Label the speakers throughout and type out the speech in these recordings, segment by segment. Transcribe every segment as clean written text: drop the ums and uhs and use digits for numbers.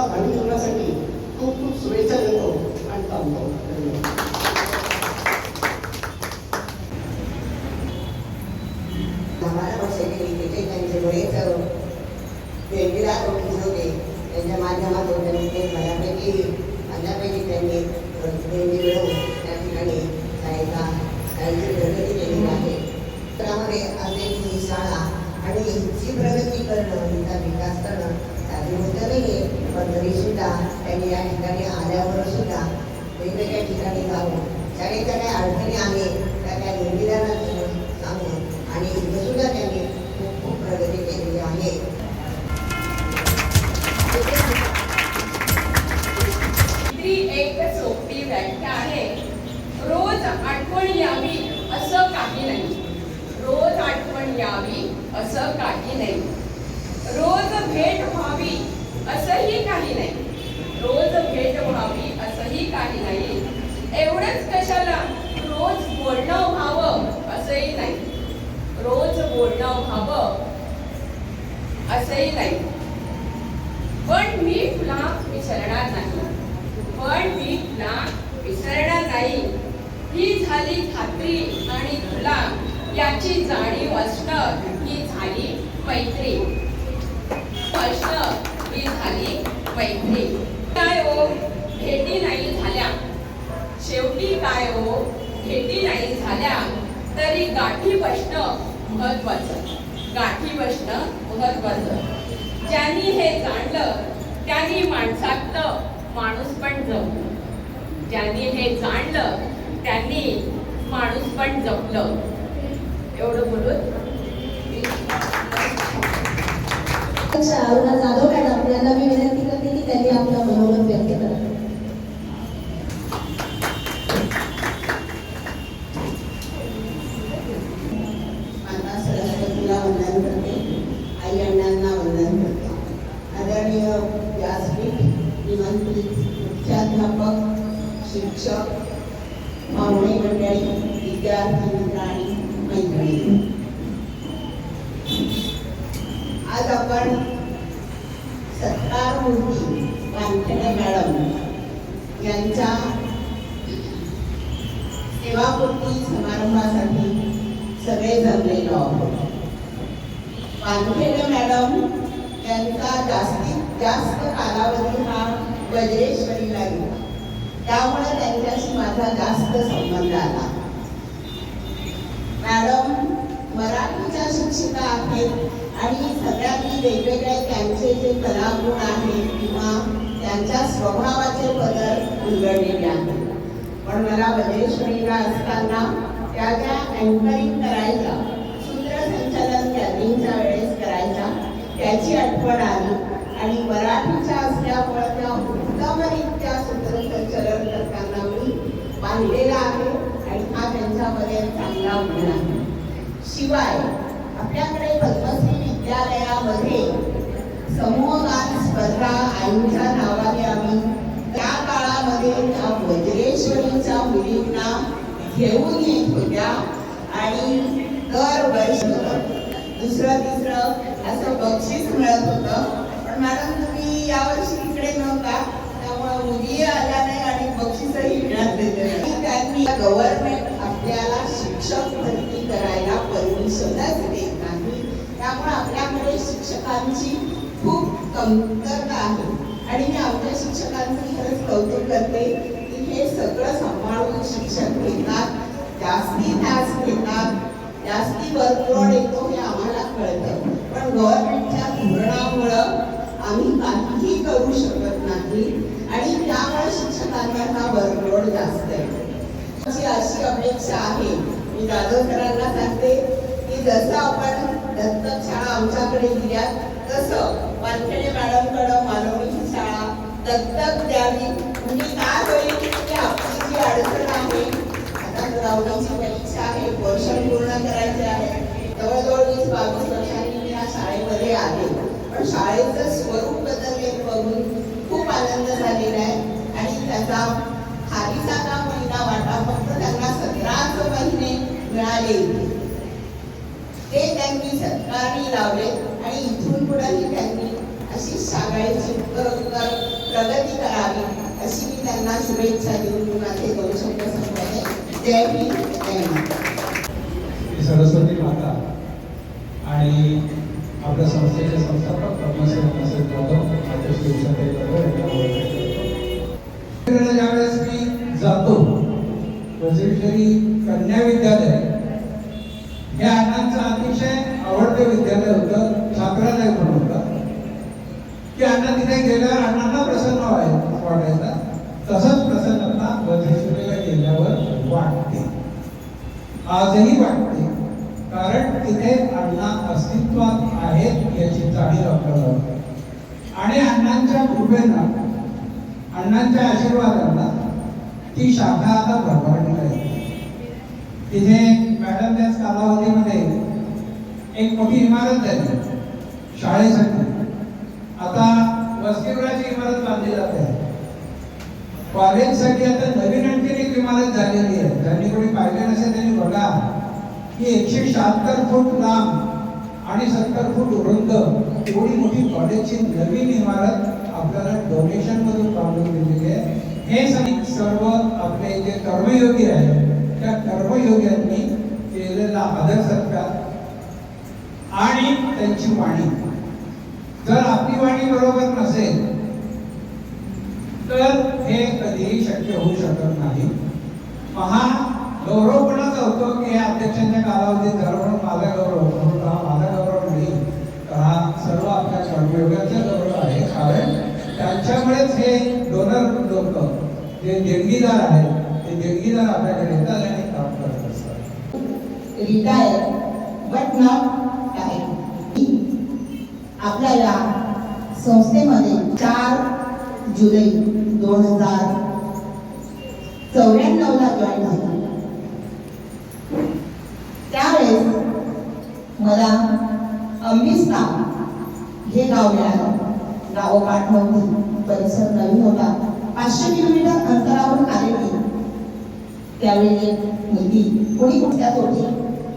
Speaker 1: तुम्हाला भावी जीवनासाठी खूप खूप शुभेच्छा देतो आणि थांबतो. धन्यवाद.
Speaker 2: आम्हाला पक्षाचे त्यांचे बरेच वेगवेगळ्या गोष्टी होते त्यांच्या माध्यमातून त्यांनी ते माझ्यापैकी त्यांनी देणगी मिळवून त्या ठिकाणी शाळेची प्रगती केलेली आहे. त्यामध्ये असेल ही शाळा आणि हिची प्रगती करणं, हिचा विकास करणं साधी गोष्ट नाही आहे. पण तरीसुद्धा त्यांनी या ठिकाणी आल्यावर सुद्धा वेगवेगळ्या ठिकाणी जाऊन शाळेच्या काही अडचणी आहेत त्या त्या निर्मिलांना सांगून आणि इथं सुद्धा त्यांनी खूप खूप प्रगती केलेली आहे.
Speaker 3: एक सोपी व्याख्या आहे, रोज आठवण यावी असं काही नाही. रोज आठवण यावी असं काही नाही. रोज भेट व्हावी असंही काही नाही. रोज भेट व्हावी असंही काही नाही. एवढंच कशाला रोज बोलणं व्हावं असंही नाही. रोज बोलणं व्हावं असंही नाही. पण मी तुला विसरणार नाही. पण मी तुला विसरणार नाही ही झाली खात्री आणि तुला याची जाणीव असणं ही झाली मैत्री. असणं ही झाली मैत्री. काय हो भेटी नाही झाल्या, शेवटी काय हो भेटी नाही झाल्या तरी गाठी बसणं महत्वाचं. गाठी बसणं महत्वाचं. ज्यांनी हे जाणलं त्यांनी माणसातलं माणूस पण जपलं. ज्यांनी हे जाणलं त्यांनी माणूस पण जपलं. एवढं बोलून
Speaker 4: अरुणा जाधव मॅडम यांना मी विनंती करते की त्यांनी आपलं मनोगत व्यक्त करावं.
Speaker 2: माता सरस्वतीला वंदन करते, आई अण्णांना वंदन करते. आदरणीय व्यासपीठ, निमंत्रित मुख्याध्यापक, शिक्षक, पाहुणे मंडळी, विद्यार्थी मित्र आणि मैत्रिणी, आज आपण सत्कार मूर्ती वानखेडे मॅडम यांच्या सेवापूर्ती समारंभासाठी सगळे जमलेलो आहोत. वानखेडे मॅडम यांचा जास्तीत जास्त कालावधी हा वज्रेश्वरीला गेला, त्यामुळे त्यांच्याशी माझा जास्त संबंध आला. मॅडम मराठीच्या शिक्षिका आहेत आणि सगळ्यांनी वेगवेगळे त्यांचे जे कलागुण आहेत किंवा त्यांच्या स्वभावाचे पदर उलगडलेले आहेत. पण मला वज्रेश्वरीला असताना त्या ज्या अँकरिंग करायच्या, सूत्रसंचालन गॅदरिंगच्या वेळेस करायच्या, त्याची आठवण आली आणि मराठीच्या असल्यामुळे त्या उत्तमरित्या सूत्रसंचालन करताना मी पाहिलेला आहे आणि हा त्यांच्यामध्ये चांगला गुण आहे. शिवाय आपल्याकडे पद्मश्री विद्यालयामध्ये समूहगान स्पर्धा आईच्या नावाने आम्ही त्या काळामध्ये त्या वज्रेश्वरीच्या मुलींना घेऊन येत होत्या आणि दरवर्षी दुसरं तिसरं असं बक्षीस मिळत होतं. पण मॅडम तुम्ही यावर्षी तिकडे नव्हता, त्यामुळे मुली आल्या नाही आणि बक्षीसही मिळत नाही. त्यांनी गव्हर्नमेंट आपल्याला शिक्षक भरती करायला परमिशनच देत नाही. त्यामुळे आपल्याकडे शिक्षकांची खूप कमतरता आहे आणि मी आमच्या शिक्षकांचं खरंच कौतुक करते की हे सगळं सांभाळून शिक्षक घेतात, जास्ती तास घेतात, जास्ती वर्कलोड येतो हे आम्हाला कळतं. पण गव्हर्नमेंटच्या धोरणामुळं आम्ही काहीही करू शकत नाही आणि त्यामुळे शिक्षकांना हा वर्कलोड जास्त आहे. अशी अपेक्षा आहे, मी जाधव सरांना सांगते की जसं आपण दत्तक शाळा आमच्याकडे दिल्या तसं वानखेडे मॅडमकडं मालवणीची शाळा दत्तक द्यावी. म्हणजे काय होईल की आपली जी अडचण आहे, आता ग्राउंडची परीक्षा आहे, पोर्शन पूर्ण करायचे आहे, जवळजवळ 20-22 वर्षांनी मी या शाळेमध्ये आले, पण शाळेचं स्वरूप बदलले बघून खूप आनंद झालेला आहे आणि त्याचा खालीचा का महिना वाटा फक्त त्यांना 17 महिने मिळाले ते त्यांनी सत्कारणी लावले आणि इथून पुढेही त्यांनी अशी शाळेची उत्तर प्रगती करावी अशी मी त्यांना शुभेच्छा देऊन माझे 2 शब्द संपवते. जय भीम जय माता.
Speaker 5: सरस्वती माता आणि आपल्या संस्थेचे संस्थापक पद्मश्री नसेल जाधव आदर्श दिवसाचे ज्यावेळेस मी जातो वज्रेश्वरी कन्या विद्यालय हे अण्णांचं अतिशय आवडते विद्यालय होतं, छात्रालय पण होतं की अण्णा तिथे गेल्यावर अण्णांना प्रसन्न वाटायचा. तसंच प्रसन्नता वज्रेश्वरीला गेल्यावर वाटते, आजही वाटते. कारण तिथे अण्णा अस्तित्वात आहेत याची जाणीव आपल्याला होते आणि अण्णांच्या कृपेनं अण्णांच्या आशीर्वादांना ती शाखा आता भरभराटीला येते. तिथे मॅडम त्याच कालावधीमध्ये एक मोठी इमारत झाली शाळेसाठी. आता वसतिगृहाची इमारत बांधली जाते. कॉलेजसाठी आता नवीन आणखी एक इमारत झालेली आहे. ज्यांनी कोणी पाहिले नसेल त्यांनी बघा की 176 फूट लांब आणि 70 फूट रुंद एवढी मोठी कॉलेजची नवीन इमारत आपल्याला डोनेशन मधून बांधून दिलेली आहे. हे सर्व आपले जे कर्मयोगी आहेत त्या कर्मयोग्यांनी केलेला आदर सत्कार आणि त्यांची वाणी. जर आपली वाणी बरोबर नसेल तर हे कधीही शक्य होऊ शकत नाही. गौरव कोणाचा होतो की हे अध्यक्षांच्या कालावधीत झालं म्हणून माझा गौरव म्हणून हा माझा गौरव नाही, तर हा सर्व आपल्या कर्मयोगाचा गौरव आहे. कारण त्यांच्यामुळेच हे डोनर लोक जे देणगीदार आहेत ते देणगीदार आपल्याकडे येतात आणि काम करत असतात.
Speaker 2: Retire but not tyre. आपल्याला संस्थेमध्ये 4 जुलै 2094 ला जॉईन झाला. त्यावेळेस मला अंबिस्ता हे गाव मिळालं. गावोपाठ नव्हती, परिसर नवीन होता. 500 किलोमीटर अंतरावरून आलेली त्यावेळी एक मुलगी कोणी कुठल्यात होती.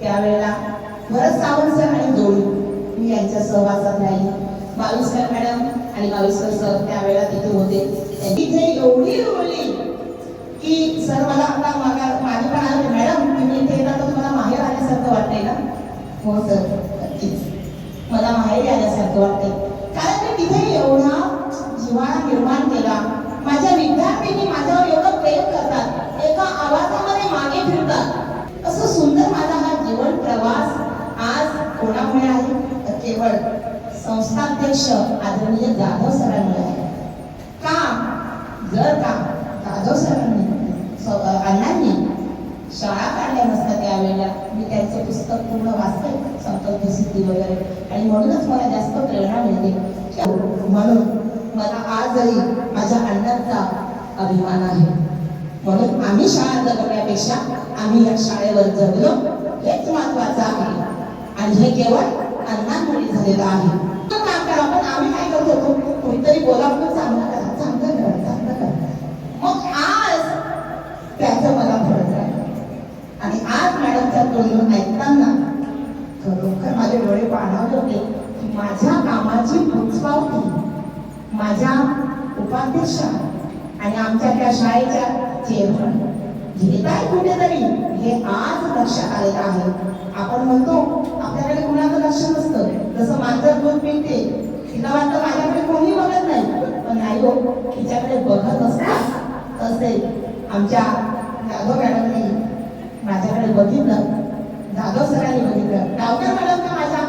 Speaker 2: त्यावेळेला भरत सावंत सर आणि जोडी मी यांच्या सहवासात राहिली. बावीसकर मॅडम आणि बावीसकर सर त्यावेळेला तिथे होते. तिथे एवढी रोवली की सर मला आता माझी पण आले मॅडम तुम्ही इथे येता तर तुम्हाला माहेर आल्यासारखं वाटतंय ना. हो सर नक्कीच मला माहेर आल्यासारखं वाटतंय. कारण मी तिथे एवढा जिव्हाळा निर्माण केला. माझ्या विद्यार्थ्यांनी माझ्यावर एवढं प्रेम करतात, एका आवाजामध्ये मागे फिरतात. असं सुंदर माझा हा जीवन प्रवास आज कोणामुळे आहे तर केवळ संस्थाध्यक्ष आदरणीय जाधव सरांमुळे आहे. का जर का जाधव सरांनी अण्णांनी शाळा काढल्या नसत्या त्यावेळेला मी त्यांचं पुस्तक पूर्ण वाचते संकल्प सिद्धी वगैरे आणि म्हणूनच मला जास्त प्रेरणा मिळते. म्हणून मला आजही माझ्या अण्णांचा अभिमान आहे. म्हणून आम्ही शाळा जगण्यापेक्षा आम्ही या शाळेवर जगलो हेच महत्वाचं आहे आणि हे केवळ अण्णांमुळे झालेलं आहे. काम करा पण आम्ही काय करत होतो कोणीतरी बोला म्हणून चांगलं करा चांगलं करा चांगलं करा. मग आज त्याचं मला फरक राहिलं आणि आज मॅडमच्या तोंडून ऐकताना खरोखर माझे डोळे पाणावले होते की माझ्या कामाची पुचपावती माझ्या उपाध्यक्षा आणि आमच्या त्या शाळेच्या चेअरमन घेताय कुठेतरी हे आज लक्षात आलेलं आहे. आपण म्हणतो आपल्याकडे कुणाचं लक्ष नसतं. जसं मांजर दूध पिते तिला वाटतं माझ्याकडे कोणी बघत नाही, पण नाही हो तिच्याकडे बघत असतात. तसे आमच्या जाधव मॅडमने माझ्याकडे बघितलं, जाधव सरांनी बघितलं. डावकर मॅडम का माझ्या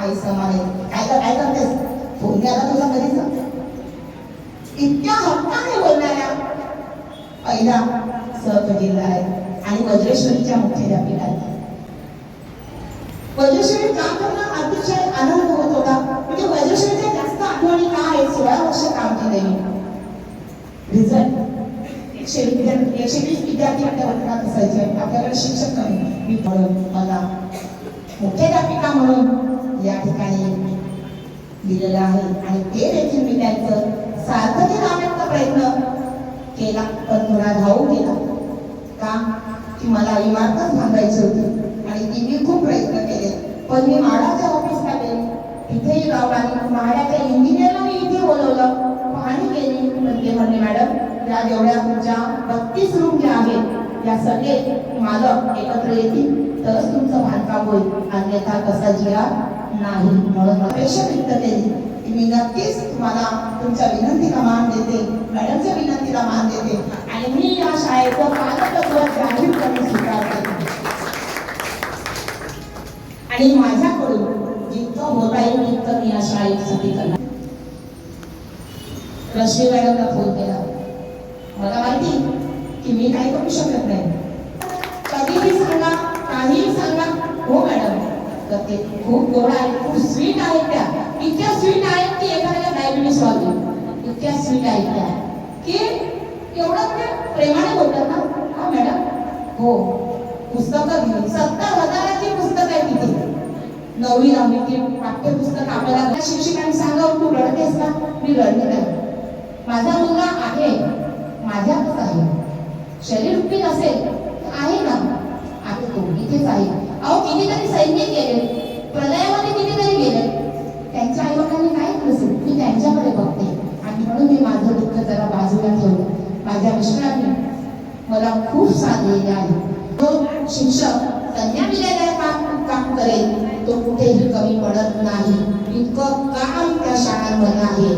Speaker 2: आई समान काय करतेस फोन द्यायला तुला कधीच इतक्या हक्काने बोलणाऱ्या पहिला सहपजिल्हा आहे आणि वज्रेश्वरीच्या मुख्याध्यापिका आहेत. वज्रेश्वरी काम करण्यात अतिशय आनंद होत होता. म्हणजे वज्रेश्वरीच्या जास्त आठवणी का आहेत. 16 वर्ष काम केले मी. रिझल्ट 120 विद्यार्थी आपल्या वर्गात असायचे. आपल्याकडे शिक्षक कमी. मी म्हणून मला मुख्याध्यापिका म्हणून या ठिकाणी दिलेलं आहे आणि ते देखील मी त्यांचं सार्थकी लावण्याचा प्रयत्न केला पण थोडा धावू केला. का की मला इमारतच बांधायची होती आणि ती मी खूप प्रयत्न केले. पण मी म्हाडाच्या ऑफिसला गेले, तिथेही लावला आणि म्हाडाच्या इंजिनियरला मी इथे बोलवलं, पाहणी केली. मॅडम या जेवढ्या तुमच्या 32 रूम ज्या आहेत या सगळे मालक एकत्र येतील तरच तुमचं बांधकाम होईल, अन्यथा तसा जिरा नाही. म्हणून अपेक्षा व्यक्त केली की मी नक्कीच तुम्हाला तुमच्या विनंतीला मान देते, मॅडमच्या विनंतीला मान देते आणि मी या शाळेचं पालकत्व जाहीरपणे स्वीकारते आणि माझ्याकडून जितकं होता येईल तितकं मी या शाळेसाठी करणार. रश्मी मॅडमला फोन केला, मला माहिती की मी काही करू शकत नाही, कधीही सांगा काहीही सांगा. हो मॅडम तर ते खूप गोड आहेत, खूप स्वीट आहेत, त्या इतक्या स्वीट आहेत की एखाद्याला डायबिटीस वाटते, इतक्या स्वीट आहेत त्या की एवढं म्हणजे प्रेमाने बोलतात ना. हा मॅडम हो पुस्तकं घेऊन 70,000ची पुस्तक आहे तिथे, 9वी 10वीची पाठ्यपुस्तक. आपल्याला शिक्षकांनी सांगावं तू रडतेस का? मी रडले नाही, माझा मुलगा आहे, माझ्यातच आहे, शरीर रूपी नसेल तर आहे ना, आता तो इथेच आहे. अहो कितीतरी सैनिक गेले, प्रलयामध्ये कितीतरी गेले, त्यांच्या आईवडिलांनी काय नसेल, मी त्यांच्याकडे बघते आणि म्हणून मी माझं दुःख जरा बाजूला ठेवलं. माझ्या मिस्टरांनी मला खूप साथ दिलेली आहे. तो शिक्षक कन्या विद्यालयात काम करेल तो कुठेही कमी पडत नाही, इतकं काम त्या शाळांमध्ये आहे.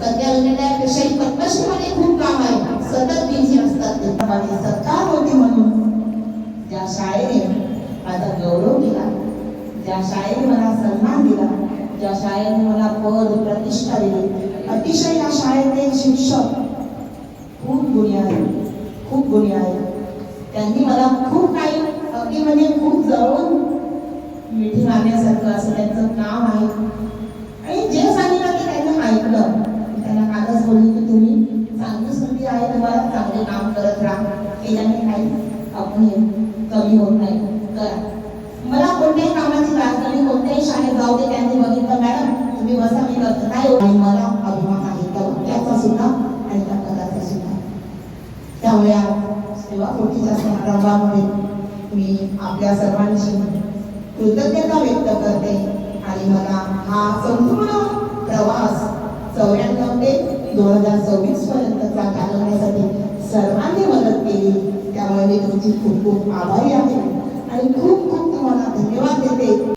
Speaker 2: कन्या विद्यालयापेक्षाही पद्मश्रीमध्ये खूप काम आहे, सतत बिझी असतात ते. सरकार होते म्हणून ज्या शाळेने माझा गौरव दिला, ज्या शाळेने मला सन्मान दिला, ज्या शाळेने मला पद प्रतिष्ठा दिली, अतिशय या शाळेतले शिक्षक खूप गुणी आहेत, खूप गुणी आहेत. त्यांनी मला खूप काही अगदी म्हणजे खूप जवळून मिठी मारण्यासारखं असं त्यांचं काम आहे आणि जे सांगितलं ते त्यांनी ऐकलं. त्यांना कालच बोलली की तुम्ही चांगली संधी आहे, तुम्हाला चांगले काम करत राहा, केल्याने काही आपण कमी होत नाही, करा. मला कोणत्याही कामाची गरज नाही, कोणत्याही शाळेत जाऊ दे त्यांनी बघितलं मॅडम तुम्ही बसा मी करतो नाही होत. आणि मला अभिमान आहे त्या वाक्याचा सुद्धा आणि त्या पदाचा सुद्धा. त्यामुळे सेवापूर्तीच्या समारंभामध्ये मी आपल्या सर्वांची कृतज्ञता व्यक्त करते आणि मला हा संपूर्ण प्रवास 94 ते 2024 पर्यंतचा चालवण्यासाठी सर्वांनी मदत केली. त्यामुळे मी तुमची खूप खूप आभारी आहे आणि खूप खूप तुम्हाला धन्यवाद देते.